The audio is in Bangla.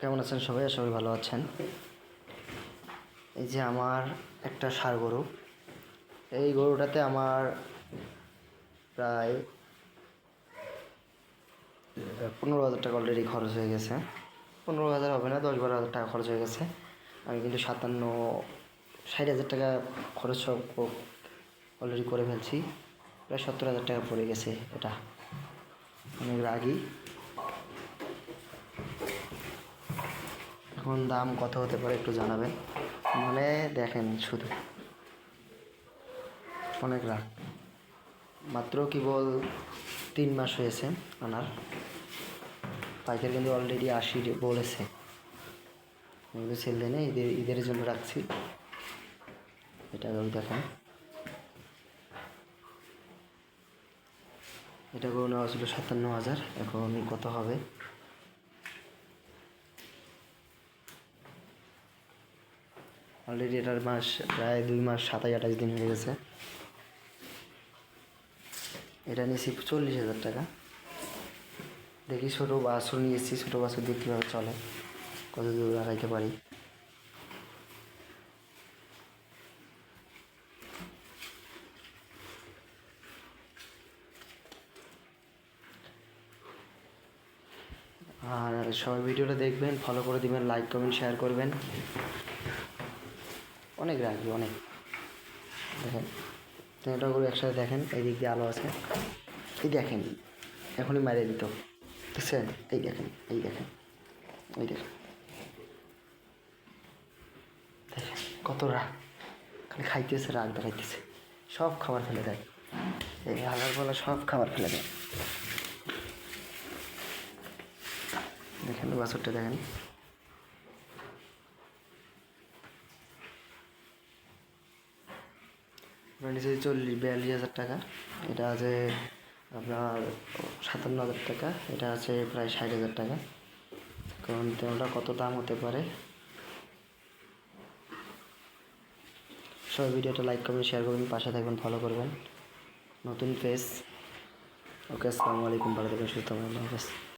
কেমন আছেন সবাই? সবাই ভালো আছেন। এই যে আমার একটা ষাঁড় গরু, এই গরুটাতে আমার প্রায় 15,000 টাকা অলরেডি খরচ হয়ে গেছে। 15,000 হবে না, 10-12,000 টাকা খরচ হয়ে গেছে। আমি কিন্তু 60,000 টাকা খরচ সব অলরেডি করে ফেলছি। প্রায় 70,000 টাকা পড়ে গেছে। এটা অনেক রাগি। এখন দাম কত হতে পারে একটু জানাবেন। মানে দেখেন, শুধু অনেক রাগ। মাত্র কেবল 3 মাস হয়েছে আনার। পাইকারি কিন্তু অলরেডি 80 বলেছে। এগুলো সেল দেয় না, ঈদের জন্য রাখছি। এটা দেখেন, এটা করে নেওয়া ছিল 57,000। এখন কত হবে? অলরেডি এটার মাস প্রায় 2 মাস 27-28 দিন হয়ে গেছে। এটা নিয়েছি 40,000 টাকা। দেখি ছোটো বাছুর নিয়ে এসেছি, ছোটো বাছুর দিয়ে কীভাবে চলে, কত দূর আগাইতে পারি। আর সবাই ভিডিওটা দেখবেন, ফলো করে দিবেন, লাইক কমেন্ট শেয়ার করবেন। অনেক রাখবি, অনেক। দেখেন, তিনটা করে একসাথে দেখেন, এই দিক দিয়ে আলো আছে। এই দেখেন, এখনই মারিয়ে দিত, বুঝছেন? এই দেখেন, এই দেখেন, এই দেখেন, দেখেন কত রাগ। খালি খাইতেছে, রাগ দেখাইতেছে, সব খাবার ফেলে দেয়। এই হালার পালা সব খাবার ফেলে দেয়। দেখেন বাছুরটা, দেখেন। নিচে 42,000 টাকা। এটা আছে আপনার 57,000 টাকা। এটা আছে প্রায় 60,000 টাকা। কারণ তেলটা কত দাম হতে পারে। সবাই ভিডিওটা লাইক করবেন, শেয়ার করবেন, পাশে থাকবেন, ফলো করবেন। নতুন পেজ। ওকে, আসসালামু আলাইকুম, ভালো থাকবেন, সুস্থ থাকবেন, আল্লাহ হাফেজ।